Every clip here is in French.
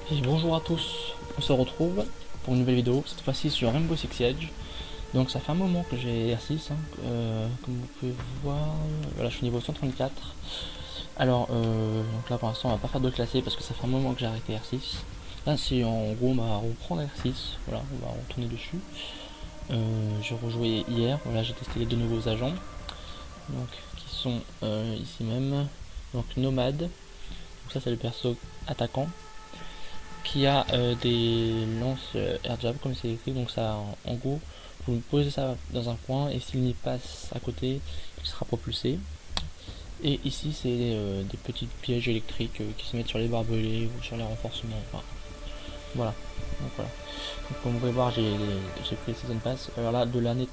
Et bonjour à tous, on se retrouve pour une nouvelle vidéo, cette fois-ci sur Rainbow Six Siege. Donc ça fait un moment que j'ai R6, comme vous pouvez voir, voilà, je suis niveau 134. Alors donc là pour l'instant on va pas faire de classé parce que ça fait un moment que j'ai arrêté R6. Là c'est en gros on va reprendre R6, voilà, on va retourner dessus. J'ai rejoué hier, voilà, j'ai testé les deux nouveaux agents, donc qui sont ici même, donc Nomade, donc ça c'est le perso attaquant, qui a des lances air jab comme c'est écrit, donc ça en gros vous posez ça dans un coin et s'il y passe à côté il sera propulsé. Et ici c'est des petits pièges électriques qui se mettent sur les barbelés ou sur les renforcements, enfin, voilà. Donc voilà, donc, comme vous pouvez voir j'ai pris les season pass. Alors là de l'année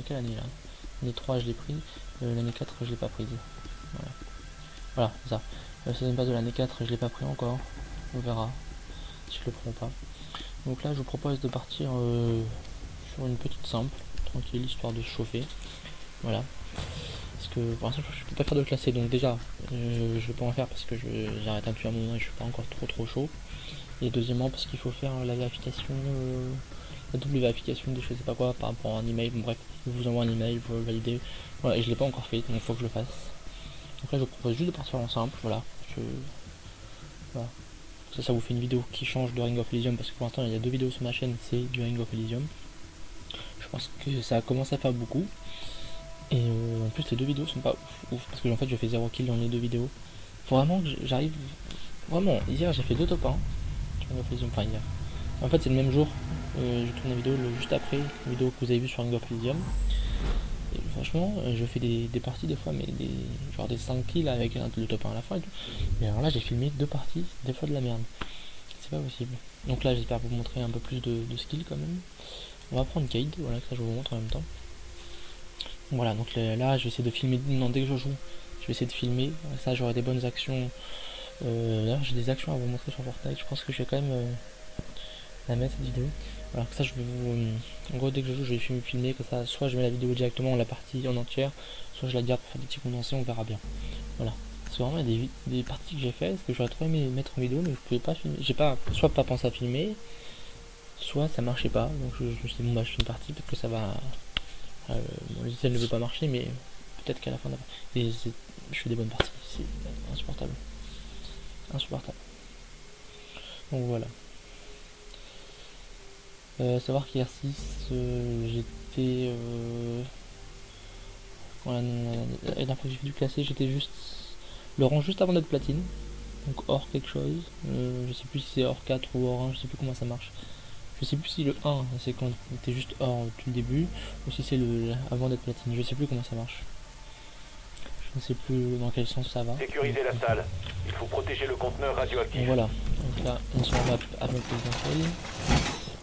quelle année là, l'année 3 je l'ai pris, l'année 4 je l'ai pas prise, voilà c'est ça. Le season pass de l'année 4 je l'ai pas pris encore, on verra si je le prends pas. Donc là je vous propose de partir sur une petite simple, tranquille, histoire de se chauffer. Voilà. Parce que pour l'instant je peux pas faire de classé, donc déjà je vais pas en faire parce que j'arrête un peu à un moment et je suis pas encore trop chaud. Et deuxièmement parce qu'il faut faire la vérification, la double vérification de je sais pas quoi par rapport à un email. Bon, bref, je vous envoie un email, vous le validez. Voilà, et je l'ai pas encore fait, donc il faut que je le fasse. Donc là je vous propose juste de partir en simple, voilà. Voilà. Ça vous fait une vidéo qui change de Ring of Elysium parce que pour l'instant il y a deux vidéos sur ma chaîne, c'est du Ring of Elysium. Je pense que ça a commencé à faire beaucoup. Et en plus les deux vidéos sont pas ouf parce que en fait je fais 0 kill dans les deux vidéos. Faut vraiment que j'arrive. Vraiment, hier j'ai fait 2 top 1 sur Ring of Elysium, enfin hier. En fait c'est le même jour, je tourne la vidéo juste après la vidéo que vous avez vue sur Ring of Elysium. Et franchement je fais des parties des fois, mais genre des 5 kills avec le top 1 à la fin et tout. Mais alors là j'ai filmé 2 parties, des fois de la merde. C'est pas possible. Donc là j'espère vous montrer un peu plus de skill quand même. On va prendre Cade, voilà, que ça je vous montre en même temps. Voilà, donc là je vais essayer de filmer, non, dès que je joue, je vais essayer de filmer, ça j'aurai des bonnes actions. D'ailleurs j'ai des actions à vous montrer sur Fortnite, je pense que je vais quand même la mettre cette vidéo. Voilà, que ça je vais vous... En gros dès que je joue je vais filmer, que ça soit je mets la vidéo directement, la partie en entière, soit je la garde pour faire des petits condensés, on verra bien. Voilà. Parce que vraiment il y a des parties que j'ai faites, que j'aurais trop aimé mettre en vidéo, mais je pouvais pas filmer. J'ai pas, soit pas pensé à filmer, soit ça marchait pas, donc je me suis dit bon bah je fais une partie, peut-être que ça va... mon logiciel ne veut pas marcher, mais peut-être qu'à la fin et je fais des bonnes parties, c'est insupportable. Insupportable. Donc voilà. Savoir qu'hier 6, j'étais... la dernière fois que j'ai fait du classé, j'étais juste... le rang juste avant d'être platine. Donc hors quelque chose. Je sais plus si c'est hors 4 ou hors 1, je sais plus comment ça marche. Je sais plus si le 1 c'est quand on était juste hors tout le début, ou si c'est le avant d'être platine, je sais plus comment ça marche. Je ne sais plus dans quel sens ça va. Sécuriser la salle. Il faut protéger le conteneur radioactif. Donc voilà, donc là on se remet à notre présidentielle.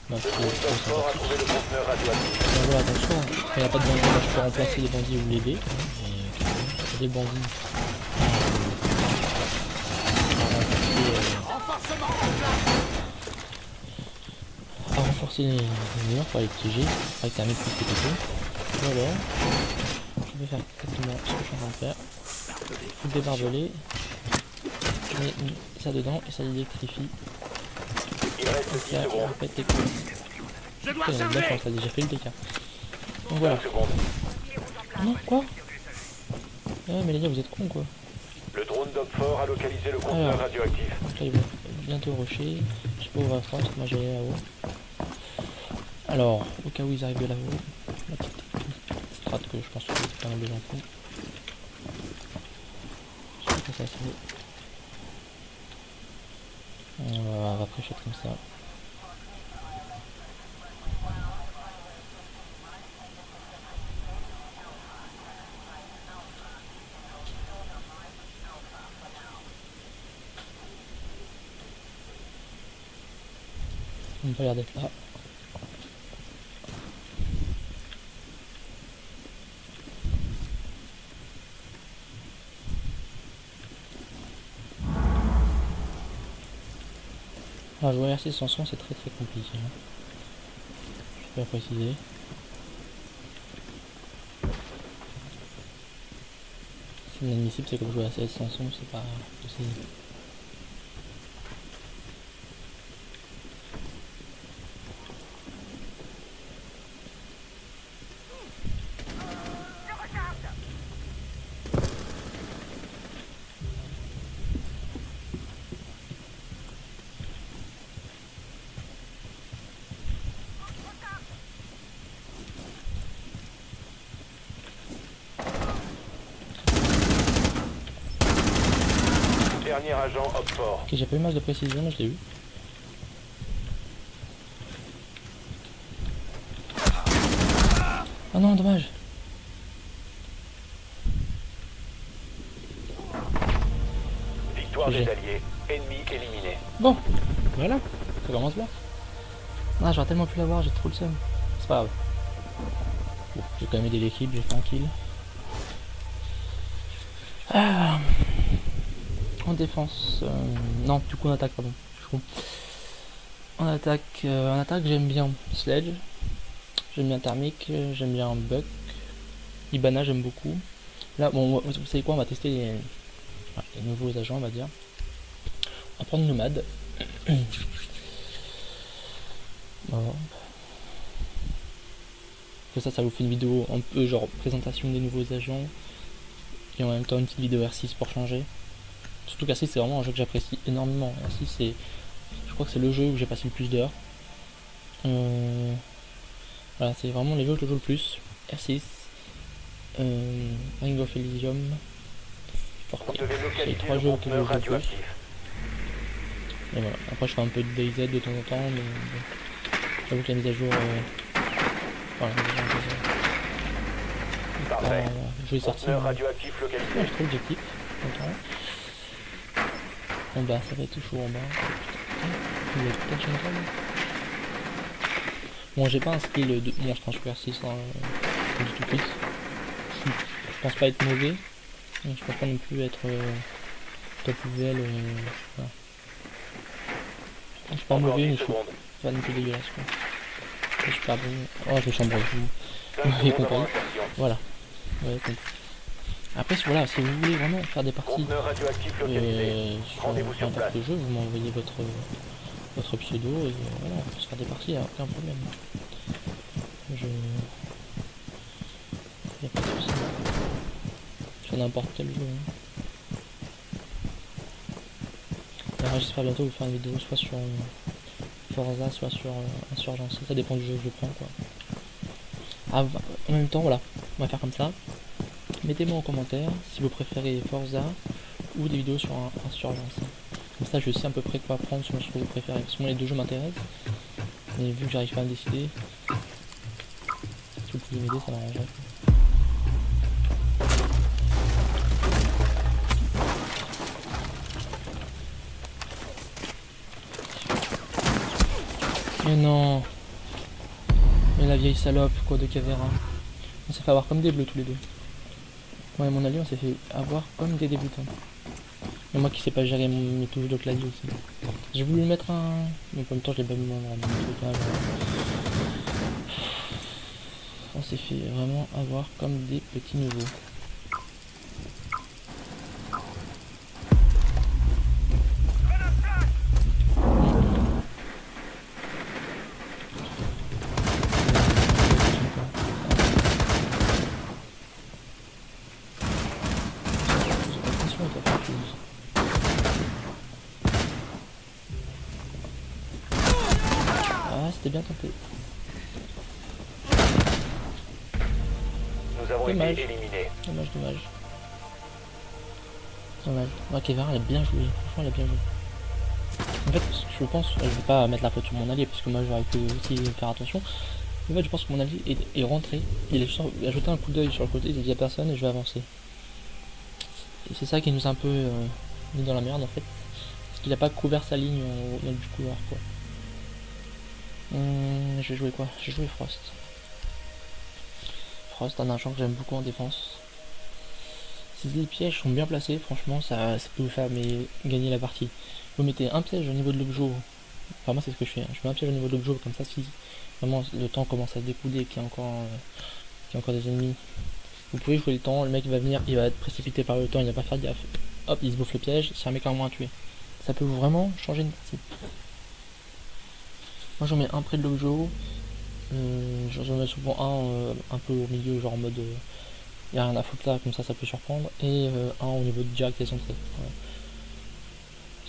Le drone fort a trouvé le conteneur radioactif. Donc voilà, attention, quand il n'y a pas de bandits, là je peux remplacer les bandits ou l'aider. Et les bandits. À renforcer les murs pour les piéger, avec un mec plus pété. Voilà. Je vais faire exactement ce que je suis en train de faire. Des barbelés. Je mets ça dedans et ça l'électrifie. Il reste 10 Là, secondes. je répète les coups. D'accord, ça a déjà fait le DK. Donc voilà. 5 secondes. Non, quoi? Ouais, mais les gars, vous êtes cons quoi. Le drone d'homme fort a localisé le conteneur Alors, radioactif. donc là, ils vont bientôt rusher. Je sais pas où on va faire, parce que moi j'ai aller là-haut. Alors, au cas où ils arrivent de là-haut, la petite strat que je pense que c'est pas mal de gens font. Je sais pas ça c'est. On va prêcher comme ça. On peut regarder là. Alors jouer RC sans son c'est très compliqué. Hein. Je peux préciser. C'est inadmissible, c'est comme jouer à CS sans son, c'est pas possible. dernier agent op fort. Ok, j'ai pas eu masse de précision, mais je l'ai eu. Ah non, dommage. Victoire GG. des alliés. Ennemi éliminé. Bon, voilà, ça commence bien. Ah, j'aurais tellement pu l'avoir, j'ai trop le seum. C'est pas grave. Bon, j'ai quand même aidé l'équipe, j'ai fait un kill. Ah. En défense, non, du coup en attaque, pardon. Je suis con. En attaque, j'aime bien Sledge, j'aime bien Thermic, j'aime bien Buck, Ibana, j'aime beaucoup. Là, bon, vous savez quoi, on va tester les nouveaux agents, on va dire. On va prendre Nomade. Voilà. Ça vous fait une vidéo un peu genre présentation des nouveaux agents et en même temps une petite vidéo R6 pour changer. Surtout qu'R6 c'est vraiment un jeu que j'apprécie énormément. R6 c'est, je crois que c'est le jeu où j'ai passé le plus d'heures. Voilà, c'est vraiment les jeux que je joue le plus. R6, Ring of Elysium, Vous devez c'est les localiser 3 le jeux que je joue conteneur le plus. radioactif. Et voilà. Après je fais un peu de DayZ de temps en temps, mais j'avoue que la mise à jour, voilà, Parfait. je vais sortir. Conteneur radioactif localisé. Ouais, je trouve l'objectif. Content. En bas, ça va être chaud en bas. Il y a peut-être une zone. Bon, j'ai pas un skill de monstre en Super 6 hein, du tout plus. Je pense pas être mauvais. Mais je pense pas non plus être top level. Voilà. Je suis pas Encore mauvais, 10 mais je suis secondes. pas non plus dégueulasse. Quoi. Je suis pas bon. Oh, je chambre. 5 Vous avez secondes avant compris. insertion. Voilà. Vous avez compris. Après, voilà, si vous voulez vraiment faire des parties Conteneur radioactif localisé. sur Rendez-vous sur n'importe place. quel jeu, vous m'envoyez votre pseudo et voilà, on peut se faire des parties, y'a aucun problème. Je... Y'a pas de soucis. Sur n'importe quel jeu. Hein. Alors, j'espère bientôt vous faire une vidéo soit sur Forza, soit sur Insurgence. Ça dépend du jeu que je prends quoi. Ah, en même temps, voilà, on va faire comme ça. Mettez-moi en commentaire si vous préférez Forza ou des vidéos sur Insurgence. Comme ça je sais à peu près quoi prendre selon ce que vous préférez. Parce que moi les deux jeux m'intéressent. Mais vu que j'arrive pas à me décider, si vous pouvez m'aider ça m'arrangerait. Mais non. Mais la vieille salope quoi de Cavera. On s'est fait avoir comme des bleus tous les deux. Moi et mon allié on s'est fait avoir comme des débutants. Et moi qui sais pas gérer mes touches de clavier aussi. J'ai voulu mettre un... Mais en même temps je l'ai pas mis mon truc là. On s'est fait vraiment avoir comme des petits nouveaux. Ah, c'était bien tenté. Nous avons Dommage. été éliminés. Dommage. Ok, Vera, elle a bien joué. Franchement, elle a bien joué. En fait, je pense, je vais pas mettre la faute sur mon allié, parce que moi j'aurais pu aussi faire attention. En fait, je pense que mon allié est rentré. Il a jeté un coup d'œil sur le côté, il dit à personne et je vais avancer. Et c'est ça qui nous a un peu mis dans la merde en fait. Parce qu'il a pas couvert sa ligne au milieu du couloir quoi. Je vais jouer quoi? Je vais jouer Frost. Frost, un agent que j'aime beaucoup en défense. Si les pièges sont bien placés, franchement, ça peut vous faire gagner la partie. Vous mettez un piège au niveau de l'objet. Enfin, moi, c'est ce que je fais. Hein. Je mets un piège au niveau de l'objet, comme ça, si vraiment le temps commence à découler et qu'il y a encore des ennemis, vous pouvez jouer le temps. Le mec va venir, il va être précipité par le temps, il va pas faire gaffe. Hop, il se bouffe le piège, c'est un mec en moins à tuer. Ça peut vraiment changer une partie. Moi, j'en mets un près de l'objet. J'en mets souvent un peu au milieu, genre en mode. Il n'y a rien à foutre là, comme ça peut surprendre. Et un au niveau de direct et centré. Voilà.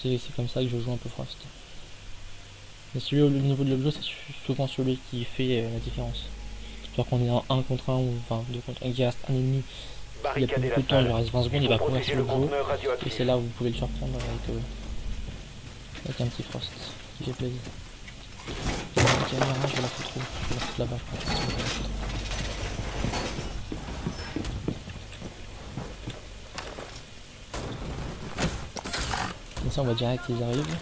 C'est comme ça que je joue un peu Frost. Mais celui au niveau de l'objet, c'est souvent celui qui fait la différence. Genre qu'on est en 1 contre 1 ou enfin 2 contre 1, qu'il reste un ennemi Il a plus Barricadez beaucoup la de temps, il lui salle. reste 20 secondes, Il il faut va courir protéger sur le le jour. conteneur Et radioactif. c'est là où vous pouvez le surprendre avec un petit frost qui fait plaisir. Et la caméra, je vais la foutre où? Je vais la foutre là-bas, je pense. Je vais la foutre. Comme ça, on voit direct qu'ils arrivent.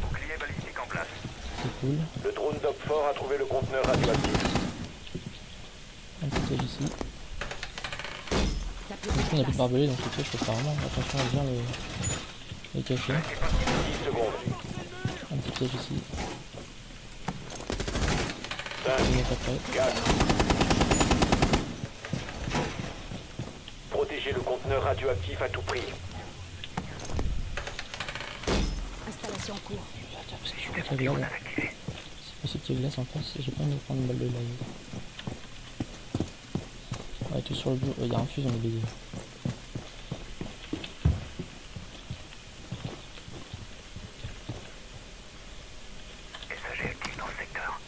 Bouclier balistique en place. C'est cool. Le drone d'Opfort a trouvé le conteneur radioactif. Un petit piège ici. Du coup, on n'a plus de barbelés, donc les pièges, je peux faire vraiment attention à bien les cacher. 10 secondes. Un petit piège ici. 5, Je vais mettre après. 4. Protégez le conteneur radioactif à tout prix. Installation en cours. Parce que je crois qu'il y a glace. C'est possible qu'il y ait glace en face. J'ai pas envie de prendre une balle de live. Ouais, tout sur le bout. Il y a un fusil, on est baisé. SAG actif dans le secteur.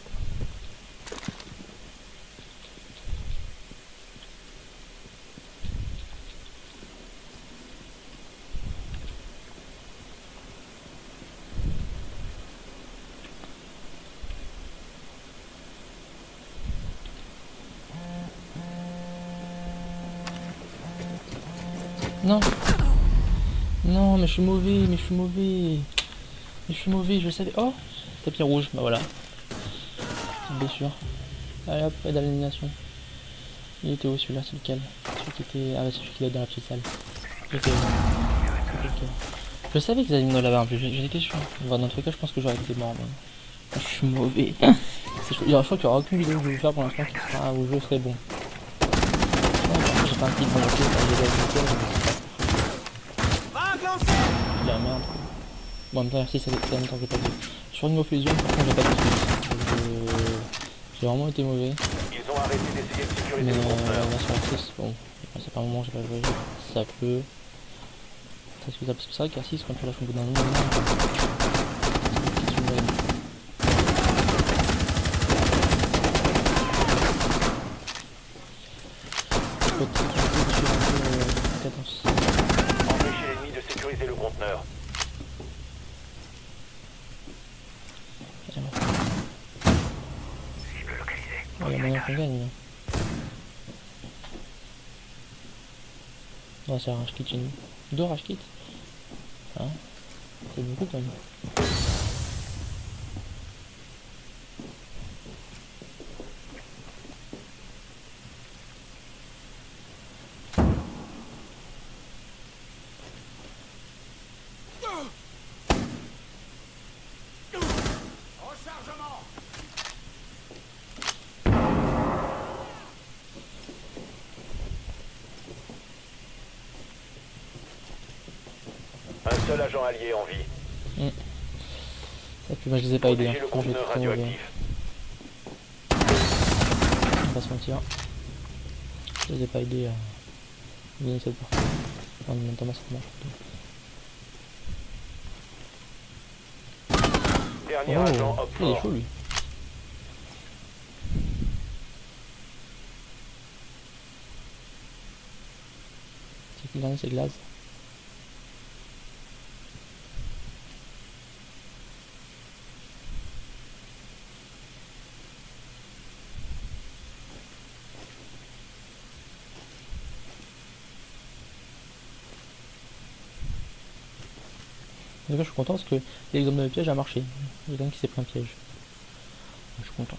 Non. Non, mais je suis mauvais, mais je suis mauvais. Mais je suis mauvais, je le savais. Oh, tapis rouge, bah voilà. Petite blessure. Allez hop, aide à l'élimination. Il était où celui-là, c'est lequel? Celui qui était... Ah bah c'est celui qui est dans la petite salle. Ok. Ok. Je savais qu'ils allaient me là-bas en plus, j'en étais sûr. Bon, dans tous les cas, je pense que j'aurais été mort, mais... Je suis mauvais. Je crois qu'il n'y aura aucune vidéo que je vais faire pour l'instant qui sera où je serai bon. J'ai pas un petit bon côté, j'ai la merde. Bon, en même temps, si ça fait longtemps que j'ai pas dit. Sur une fusion, par contre, j'ai pas de suite. J'ai vraiment été mauvais. Ils ont arrêté d'essayer de sécuriser Mais le conteneur. là sur R6, bon, ça fait un moment que j'ai pas joué. Ça peut. Parce que c'est vrai qu'R6, quand tu lâches au bout d'un moment, Empêchez l'ennemi de sécuriser le conteneur. Cible localisée. Il y a moyen qu'on gagne. Là. Non, c'est un rush kit chez nous. 2 rush kits. Hein, c'est beaucoup quand même. Un seul agent allié en vie. Ça puis moi je les ai pas aidés. Hein. Protégez le Moi, je vais conteneur être très mauvais. radioactif. On va pas se mentir. Je les ai pas aidés à gagner cette partie. Enfin, notamment ça marche. Dernier agent Oh, il est Opfort. chaud lui. C'est qui le dernier, c'est Glace. En tout cas, je suis content parce que l'examen de piège a marché. Il y a quelqu'un qui s'est pris un piège. Je suis content.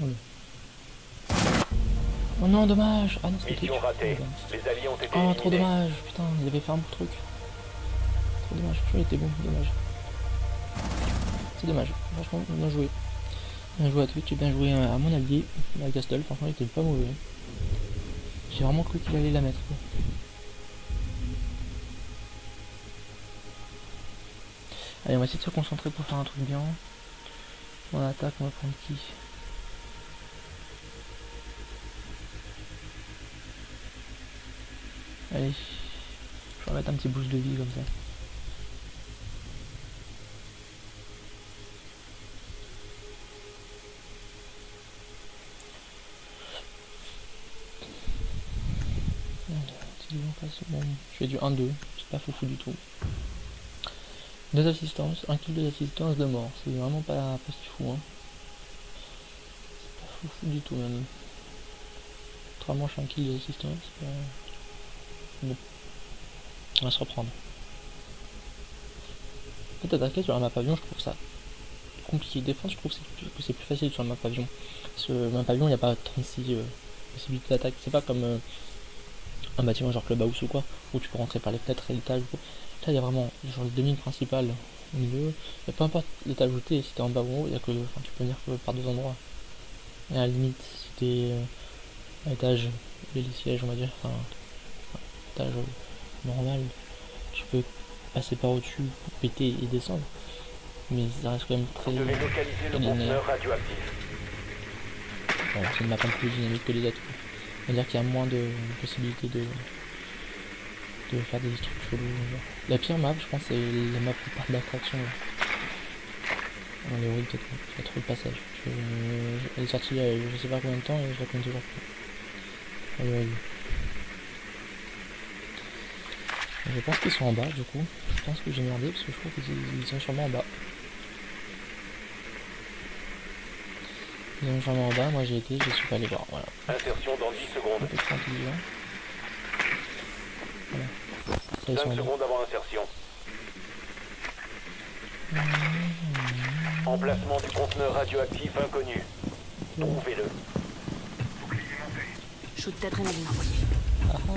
Allez. Oh non, dommage! Ah non, c'était Mission ratée. Les alliés ont été Oh, trop éliminés. dommage! Putain, il avait fait un bon truc. Trop dommage, franchement, il était bon, dommage. C'est dommage, franchement, bien joué. Bien joué à Twitch et bien joué à mon allié, à Castle, franchement, il était pas mauvais. J'ai vraiment cru qu'il allait la mettre. Quoi. Allez, on va essayer de se concentrer pour faire un truc bien. En attaque, on va prendre qui? Allez. Je vais mettre un petit boost de vie comme ça. Bon, je fais du 1-2, c'est pas foufou du tout. 2 assistances, 1 kill, 2 assistances, 2 morts. C'est vraiment pas si fou, hein. C'est pas foufou du tout même. 3 manches, 1 kill, 2 assistances. Bon. On va se reprendre. En fait, attaquer sur la map avion, je trouve ça compliqué. Défense, je trouve que c'est plus facile sur la map avion. Parce que map avion, il n'y a pas 36 possibilités d'attaque. C'est pas comme un bâtiment genre Club House ou quoi, où tu peux rentrer par les fenêtres et l'étage. Là, il y a vraiment genre le demi principal au milieu. Et peu importe l'étage où t'es, si t'es en bas ou en haut, il y a que, tu peux venir que par 2 endroits. Et à la limite, si t'es à l'étage des sièges, on va dire, enfin, étage normal, tu peux passer par au-dessus pour péter et descendre. Mais ça reste quand même très linéaire. Bon, c'est une map un peu plus dynamique que les autres. C'est-à-dire qu'il y a moins de possibilités de faire des trucs chelous. La pire map, je pense, c'est la map du parc d'attraction. Dans les roues, peut-être, il y a trop de passages. Elle est sortie il y a je sais pas combien de temps et je la connais toujours plus. Je pense qu'ils sont en bas, du coup. Je pense que j'ai merdé parce que je crois qu'ils sont sûrement en bas. Ils sont sûrement en bas, moi j'ai été, je suis pas allé voir. Voilà. Insertion dans 10 secondes. Un peu trop intelligent. Voilà. Ça, 5 secondes avant insertion. Emplacement du conteneur radioactif inconnu. Trouvez-le. Shoot d'adrénaline. Ah ah.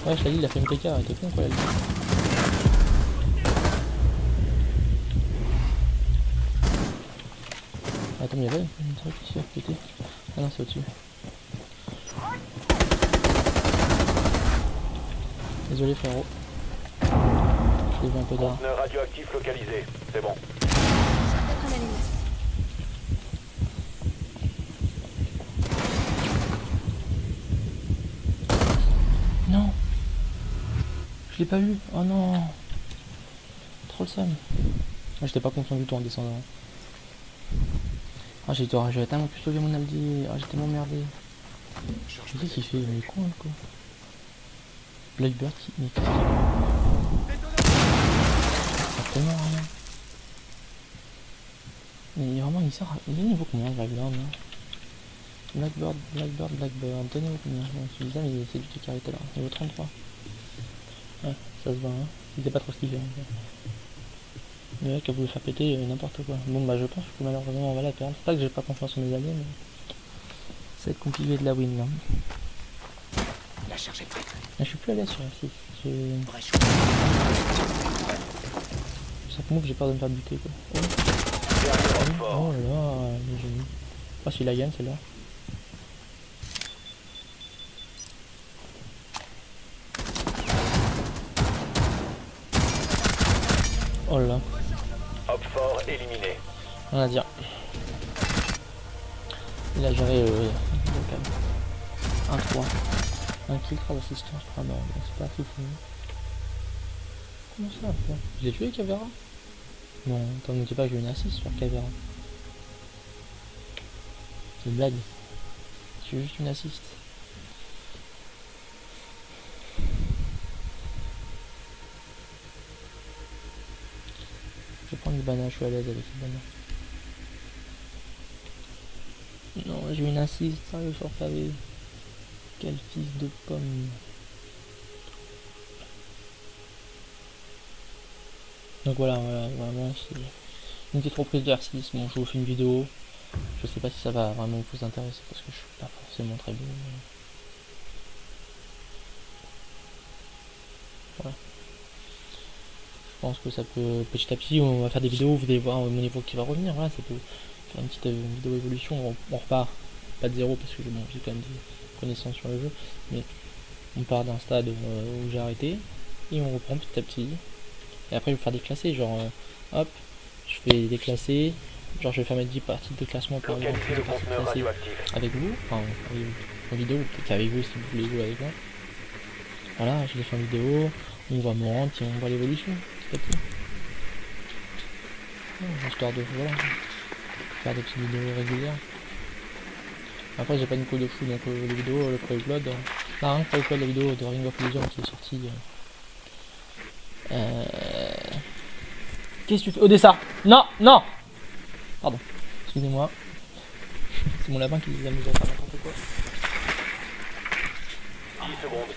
Ouais, je l'ai dit, il a fait une PK, elle était con quoi, elle. Attends, mais il y avait une truc ici à péter. Ah non, c'est au-dessus. Désolé frérot. Je l'ai vu un peu tard. Conteneur radioactif localisé. C'est bon. Shoot d'adrénaline. Non. Je l'ai pas eu. Oh non. Trop le seum. Moi j'étais pas confiant du tout en descendant. Ah j'avais tellement pu sauver mon Aldi. Ah j'ai tellement merdé. Je sais qu'il fait. Il est con quoi. Blackbird qui. Mais qu'est-ce qu'il a tellement rien. Mais vraiment il sert à. Il est niveau combien Blackbird là? Blackbird. Donnez-moi combien? Bon, celui-là mais c'est du truc arrêté là. Niveau 33. Ouais, ça se voit hein. Il était pas trop stylé. Hein. Le mec a voulu faire péter n'importe quoi. Bon bah je pense que malheureusement on va la perdre. C'est pas que j'ai pas confiance en mes alliés mais ça va être compliqué de la win là. La charge est prête. Je suis plus à l'aise sur R6. Chaque move j'ai peur de me faire buter quoi. Oh là là, il est génie. Oh si la gagne celle-là. Oh là là. Hop fort éliminé. Rien à dire. Il a géré 1-3. Un kill, 3 d'assistance. Ah non, c'est pas fou. Comment ça quoi? Je l'ai tué Caveira? Non, t'en n'était pas que j'ai une assist sur Caveira. C'est une blague. J'ai juste une assist. Je vais prendre le banane, je suis à l'aise avec le banane. Non, j'ai une assist, sérieux sur pavé. Quel fils de pomme. Donc voilà, vraiment c'est une petite reprise de R6. Bon, je vous fais une vidéo. Je sais pas si ça va vraiment vous intéresser parce que je suis pas forcément très bon. Mais... voilà. Je pense que ça peut, petit à petit, on va faire des vidéos, vous allez voir mon niveau qui va revenir. Voilà, ça peut faire une petite vidéo évolution. On repart, pas de zéro parce que bon, j'ai quand même des connaissances sur le jeu, mais on part d'un stade où j'ai arrêté et on reprend petit à petit. Et après, je vais faire des classés, genre hop, je fais des classés, genre je vais faire mes 10 parties de classement par exemple, de parties classées avec vous, enfin en vidéo, peut-être avec vous si vous voulez jouer avec moi. Voilà, je l'ai fait en vidéo, on voit mon rente et on voit l'évolution, petit à petit. Histoire de, voilà, faire des petites vidéos régulières. Après j'ai pas une coupe de fou, donc les vidéos, le Pro Upload, non, rien que Pro Upload, la vidéo de Ring of Legends qui est sortie. Qu'est-ce que tu fais? Odessa! Non! Non! Pardon, excusez-moi. C'est mon lapin qui s'amuse à faire n'importe quoi. 10 secondes.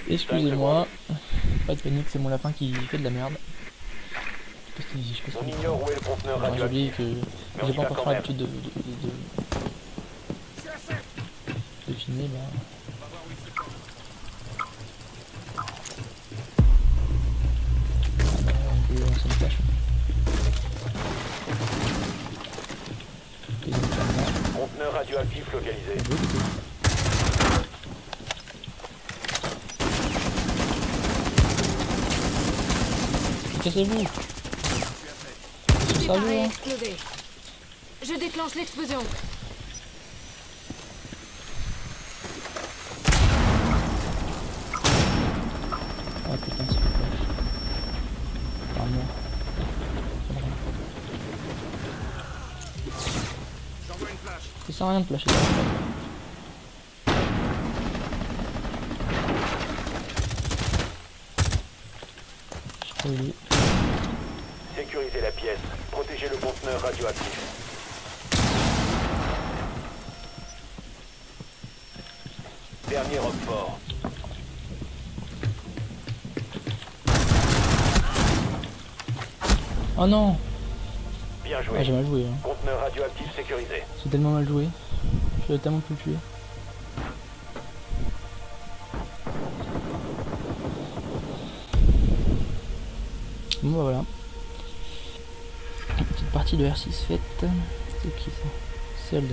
Excusez-moi, pas de panique, c'est mon lapin qui fait de la merde. Je sais pas ce On qu'il fait. ignore où est le conteneur J'ai oublié radioactif. que j'ai pas encore trop l'habitude de filmer là. On peut lancer une flash. Ok, donc là, Conteneur radioactif localisé. on veut goûter. Cassez-vous! C'est ça, Préparé à hein? exploser. Je déclenche l'explosion. Ah putain, c'est fait flash. Par moi. Ça sert à rien de flasher. Je crois qu'il est. Sécurisez la pièce. Protégez le conteneur radioactif. Dernier homme fort. Oh non! Bien Ah, joué. j'ai mal joué. Hein. Conteneur radioactif sécurisé. J'ai tellement mal joué. Je l'ai tellement pu le tuer. Bon bah voilà. Une petite partie de R6 faite. C'est qui ça? Solde.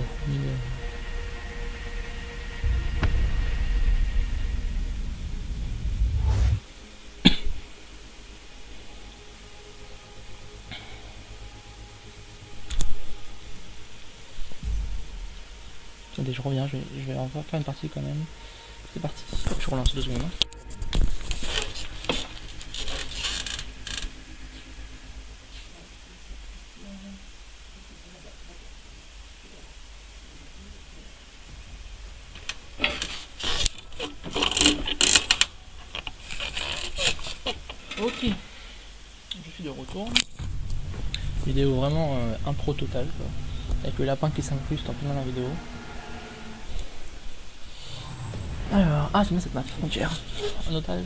Attendez, je reviens, je vais en faire une partie quand même. C'est parti. Je relance 2 secondes. Hein. Ok, je suis de retour. Vidéo vraiment impro total quoi. Avec le lapin qui s'incruste en plein dans la vidéo. Alors, ah j'aime bien cette map, frontière. Un otage.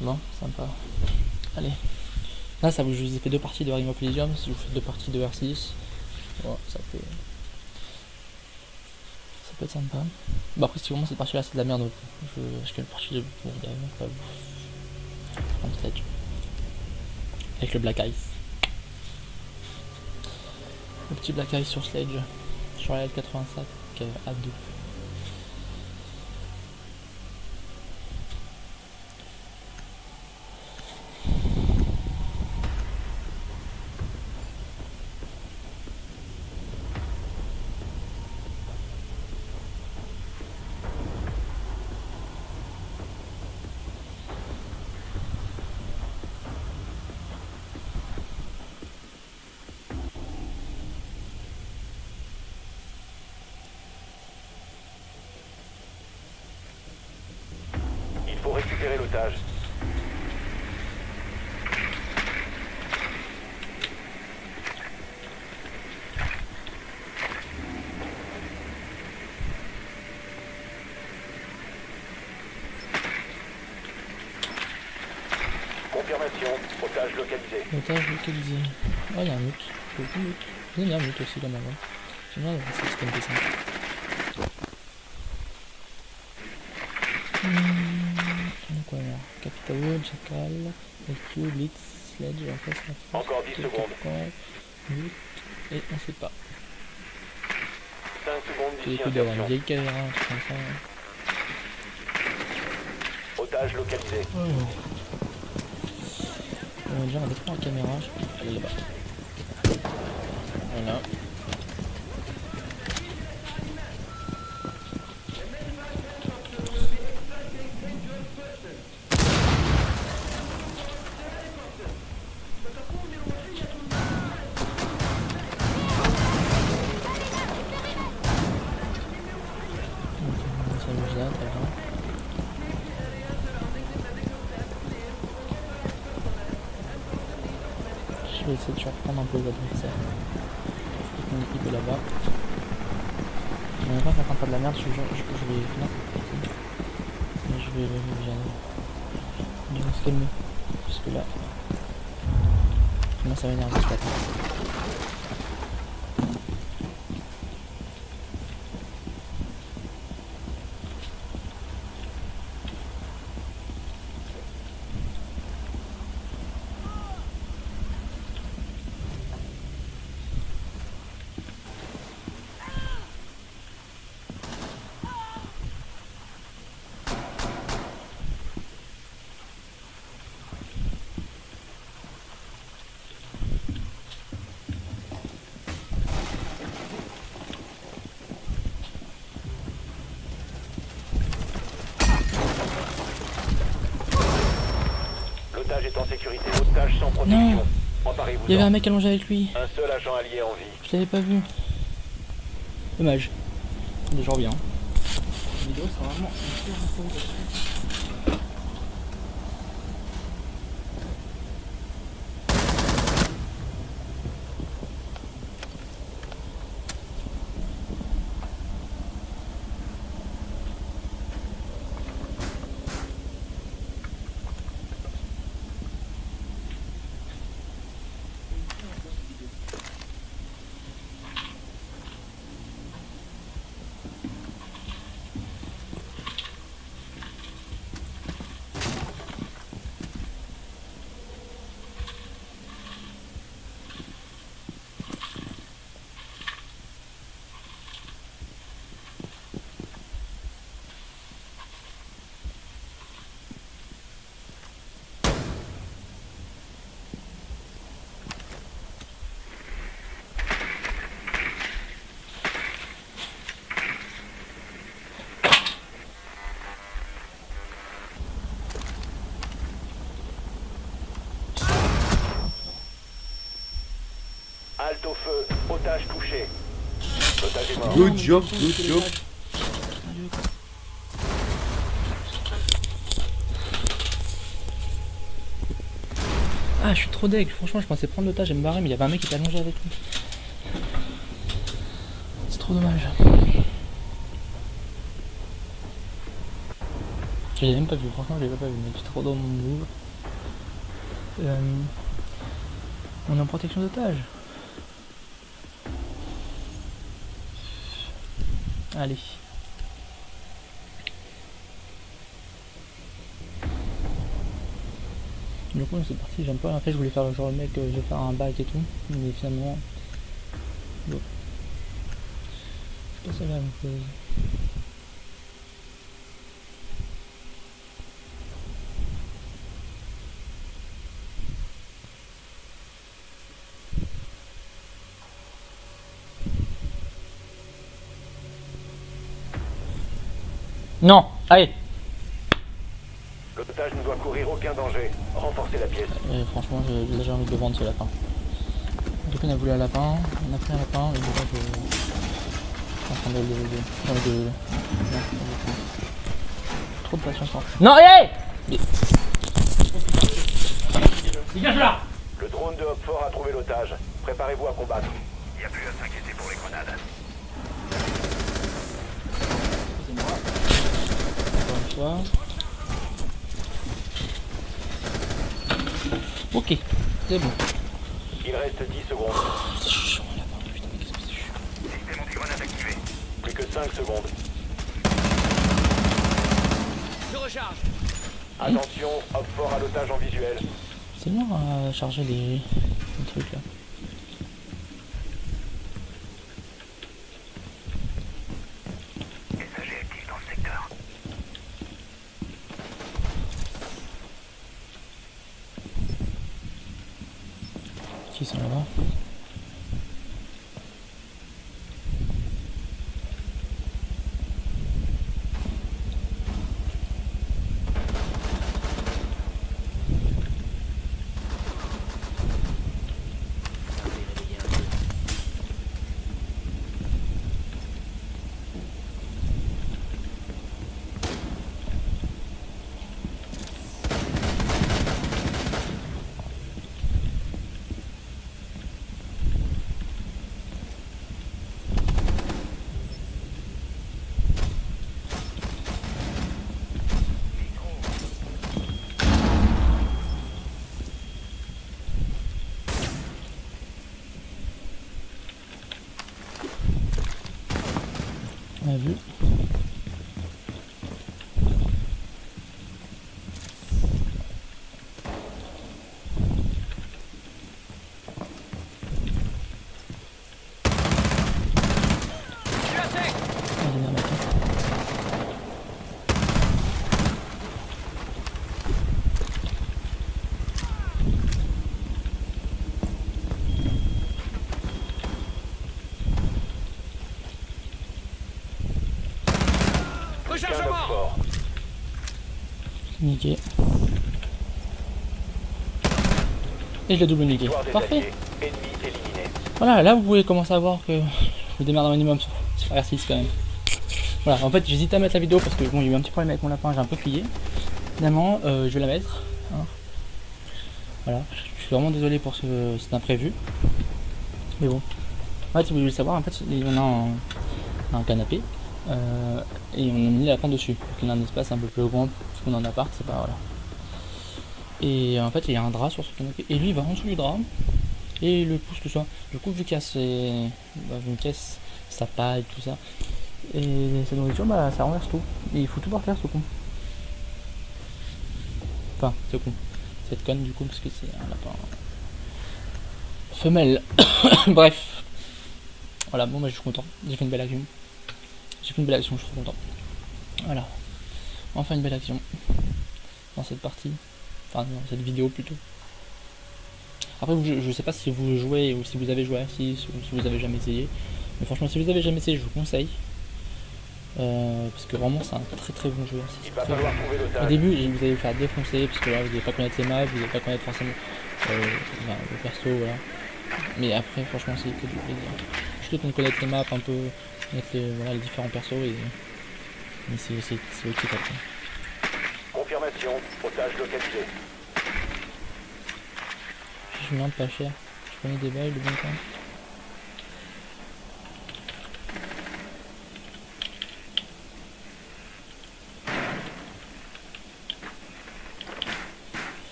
Bon, sympa. Allez. Là ça vous, je vous ai fait 2 parties de Ring of Legends, je vous fais 2 parties de R6. Bon, ça peut être sympa. Bah après si vraiment cette partie là c'est de la merde, donc parce que la partie de bon, pas un stage. Avec le Black Ice. Le petit Black Ice sur Sledge. Sur la L85 A2. Il faut récupérer l'otage. Confirmation. Otage localisé. Otage localisé. Oh, il y a un mute. Beaucoup de mute. Il y a un mute aussi, là, maintenant. J'aime bien ce système de ça. Donc, voilà. Capitao, Jackal, LQ, Blitz, Sledge, et après, ça Encore 10 secondes. Mute, et on sait pas. 5 secondes C'est les d'ici coups d'avoir une insertion. vieille caméra, un truc comme ça. Otage localisé. On va déjà mettre la caméra, je peux aller là-bas. Voilà. vais essayer de surprendre un peu les adversaires. Mon équipe est là-bas. Je vais pas faire un pas de la merde, je vais. Non. Mais je vais se calmer. Parce que là. Comment ça va énerver ce matin. L'otage est en sécurité. Otage sans protection. Non. Emparez-vous-en. Il y avait un mec allongé avec lui. Un seul agent allié en vie. Je l'avais pas vu. Dommage. Mais je reviens. Les vidéos sont vraiment hyper improvisation. Halte au feu. Otage touché. L'otage est mort. Good job, good job. Ah, je suis trop deg. Franchement, je pensais prendre l'otage et me barrer, mais il y avait un mec qui était allongé avec lui. C'est trop dommage. Je l'ai même pas vu. Franchement, je l'ai pas vu. Mais j'étais trop dans mon move. On est en protection d'otage. Allez. Du coup c'est parti, j'aime pas, en fait je voulais faire genre le mec, je vais faire un bac et tout, mais finalement... Bon. C'est pas ça la même chose. Non, allez. L'otage ne doit courir aucun danger. Renforcez la pièce. Et franchement, j'ai envie de vendre ce lapin. Du coup, on a voulu un lapin, on a pris un lapin, et déjà, je suis en train de le... Non, trop de patience. Non, allez. Dégage là. Le drone de Hopfort a trouvé l'otage. Préparez-vous à combattre. Il n'y a plus à s'inquiéter pour les grenades. Encore une fois. Ok, c'est bon. Il reste 10 secondes. C'est chiant là-bas, putain, mais qu'est-ce que c'est chiant. Système anti-grenade activé. Plus que 5 secondes. Je recharge. Attention, Hopfort a l'otage en visuel. C'est long à charger les trucs là. Messager actif dans le secteur. Qui sont là-bas? vu. Je suis à sec. Allez, merde, attends. Qu'un homme Rechargement. fort. Niqué. Et je l'ai double niqué. Victoire des Parfait. alliés. Ennemi éliminé. Voilà, là vous pouvez commencer à voir que je me démerde un minimum sur R6 quand même. Voilà, en fait j'hésite à mettre la vidéo parce que bon, il y a eu un petit problème avec mon lapin, j'ai un peu plié. Finalement, je vais la mettre. Hein. Voilà, je suis vraiment désolé pour cet imprévu. Mais bon. En fait, si vous voulez le savoir, en fait, on a un canapé. Et on a mis la lapin dessus. Donc il y a un espace un peu plus grand parce qu'on est en appart, c'est pas voilà. Et en fait il y a un drap sur ce canapé. Et lui il va en dessous du drap et il le pousse tout ça. Du coup vu qu'il y a une caisse, sa paille, tout ça. Et sa nourriture, bah ça renverse tout. Et il faut tout par terre ce con. Enfin ce con. Cette conne du coup parce que c'est un lapin femelle. Bref. Voilà, bon bah je suis content. J'ai fait une belle action. J'ai fait une belle action, je suis trop content. Voilà. Enfin une belle action. Dans cette partie. Enfin dans cette vidéo plutôt. Après je sais pas si vous jouez ou si vous avez joué à 6 ou si vous avez jamais essayé. Mais franchement si vous avez jamais essayé je vous conseille. Parce que vraiment c'est un très très bon jeu. Il va falloir trouver Au l'otage. début vous allez vous faire défoncer parce que là vous n'allez pas connaître les maps, vous n'allez pas connaître forcément le perso, voilà. Mais après franchement c'est que du plaisir. Je dois connaître les maps un peu, connaître voilà, les différents persos et mais c'est ok après. Confirmation. Otage localisé. Je me demande pas cher. Je connais des balles de bon temps.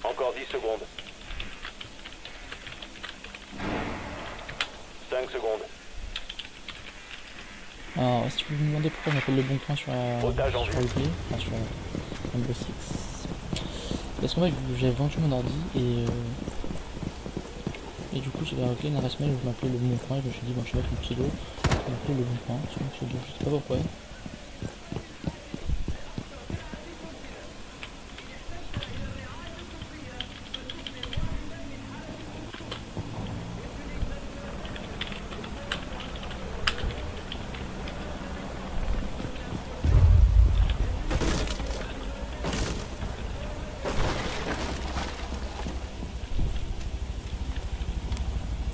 Encore 10 secondes. 5 secondes. Alors si vous me demandez pourquoi j'appelle le bon point sur Otage en sur vue. Uplay, enfin sur Rainbow Six. Parce qu'en fait j'ai vendu mon ordi et du coup j'ai ok une adresse mail où je m'appelais le bon point et je me suis dit bon je vais mettre mon pseudo, je vais m'appeler le bon point, sur mon pseudo, je sais pas pourquoi.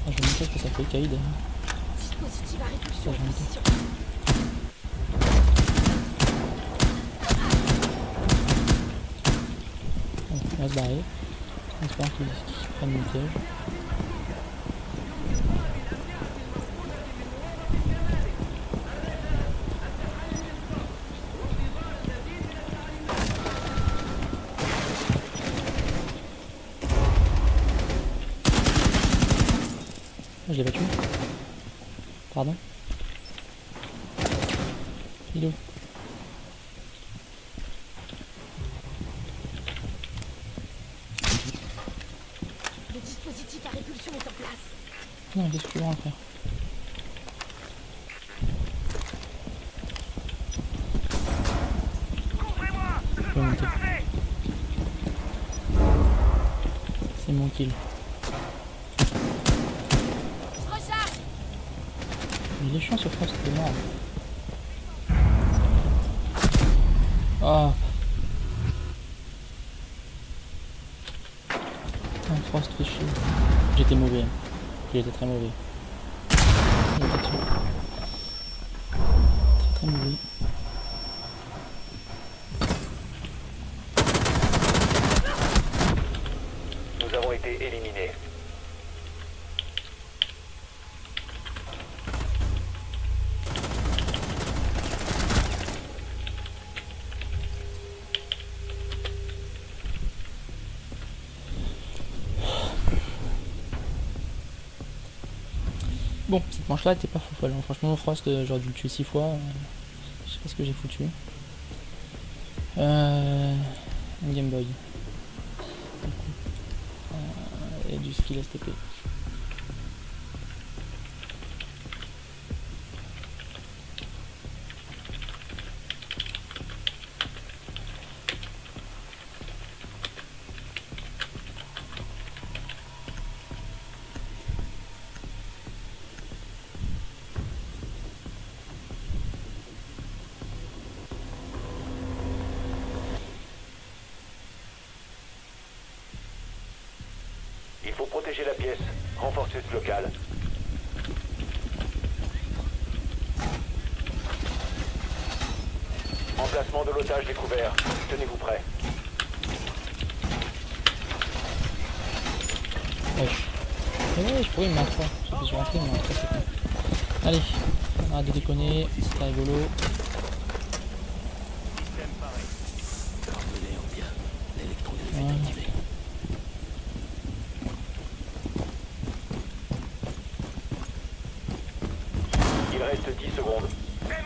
Ah, je vais montrer ce que ça fait Kaïd. Dispositif à répulsion Ça, en j'en ai position. Bon, on va se barrer. En espérant qu'ils prennent mon piège. Ah, je l'ai battu. Pardon. Il est où? Le dispositif à répulsion est en place. Non, qu'est-ce que tu vas en faire? Je peux monter. C'est mon kill. Recharge. Il est chiant ce frost, c'est mort. Ah. Un frost fait chier. J'étais mauvais. Hein. J'étais très mauvais. J'étais dessus. Très très mauvais. Nous avons été éliminés. Bon, cette manche là était pas fou folle, hein. Franchement Frost j'aurais dû le tuer 6 fois, je sais pas ce que j'ai foutu. Un Game Boy. Et du skill STP. Il faut protéger la pièce. Renforcer ce local. Emplacement de l'otage découvert. Tenez-vous prêts. Wesh. Ouais, je pourrais me mettre 3. J'ai besoin d'entrer, mais en 3 c'est con. Allez, on arrête de déconner, c'est rigolo. Voilà. Il reste 10 secondes. C'est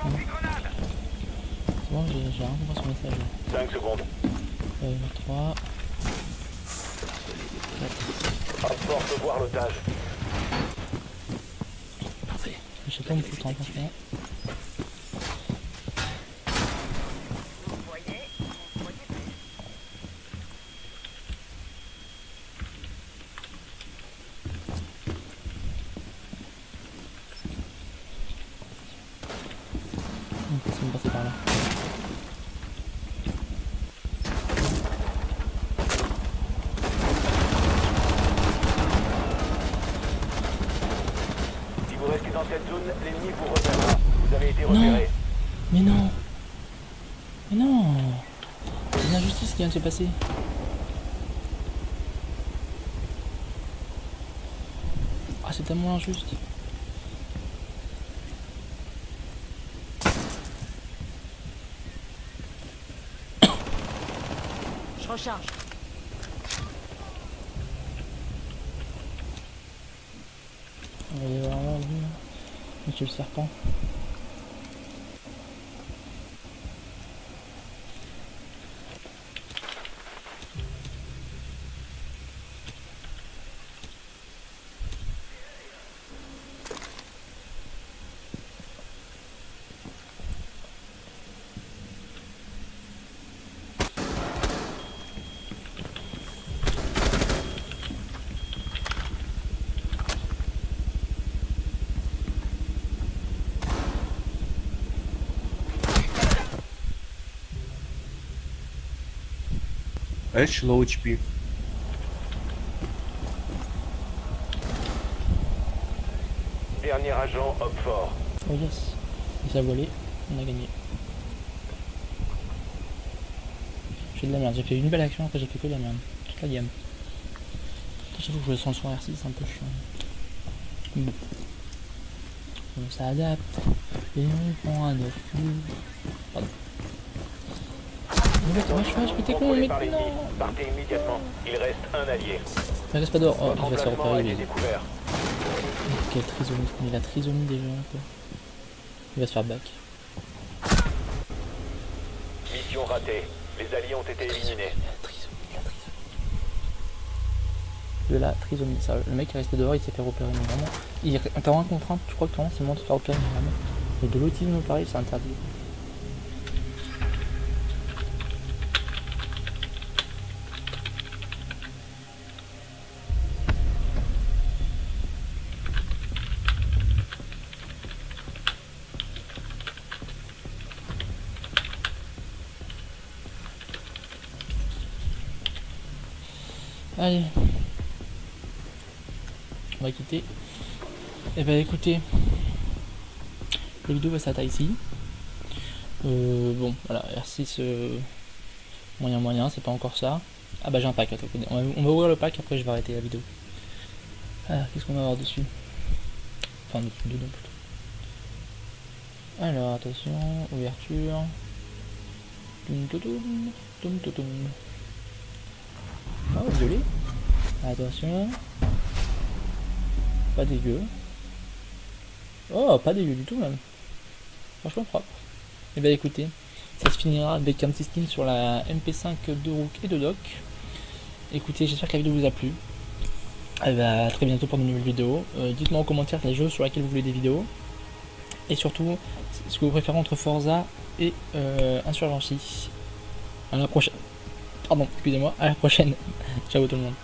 bon, j'ai rien compris ce message. 5 secondes. 3. Hopfort peut voir l'otage. Je sais pas où tout le temps, franchement. On peut se passer par là. Si vous restez dans cette zone, l'ennemi vous repérera. Vous avez été repéré. Mais non. Mais non. C'est une injustice qui vient de se passer. Ah, c'est tellement injuste. Je recharge. On va y avoir là, lui, là. Monsieur le serpent. Edge, low HP. Dernier agent, Hopfort. Oh yes. Il s'est volé. On a gagné. J'ai de la merde. J'ai fait une belle action, après j'ai fait que de la merde. Toute la gamme. J'avoue que je le sens sur R6, c'est un peu chiant. Bon. On s'adapte. Et on prend un œuf. Pardon. Mais t'es con, Contrôlé mais par l'ennemi. non. Partez immédiatement. Il reste un allié. Mais reste pas dehors. Oh, Votre il va se faire emplacement a repérer. été découvert. Quelle trisomie. Mais la trisomie déjà, quoi. Il va se faire back. Mission ratée. Les alliés ont été éliminés. La trisomie. De la trisomie. Ça, le mec est resté dehors, il s'est fait repérer, mais vraiment. T'as rien contrainte, tu crois que vraiment c'est le moment de se faire repérer, mais vraiment. Mais de l'autisme pareil, c'est interdit. Allez. On va quitter. Et bah écoutez. La vidéo va s'arrêter ici. Bon, voilà, R6 moyen, c'est pas encore ça. Ah bah j'ai un pack, attends, on va ouvrir le pack, après je vais arrêter la vidéo. Alors, qu'est-ce qu'on va avoir dessus? Enfin, dedans plutôt. Alors, attention, ouverture. Ah, violet. Attention. Pas dégueu. Oh, pas dégueu du tout même. Franchement propre. Et bah écoutez, ça se finira avec un petit skin sur la MP5 de Rook et de Doc. Écoutez, j'espère que la vidéo vous a plu. Et bah, à très bientôt pour de nouvelles vidéos. Dites-moi en commentaire les jeux sur lesquels vous voulez des vidéos. Et surtout, ce que vous préférez entre Forza et Insurgency. À la prochaine. Pardon, excusez-moi, à la prochaine. Ciao tout le monde.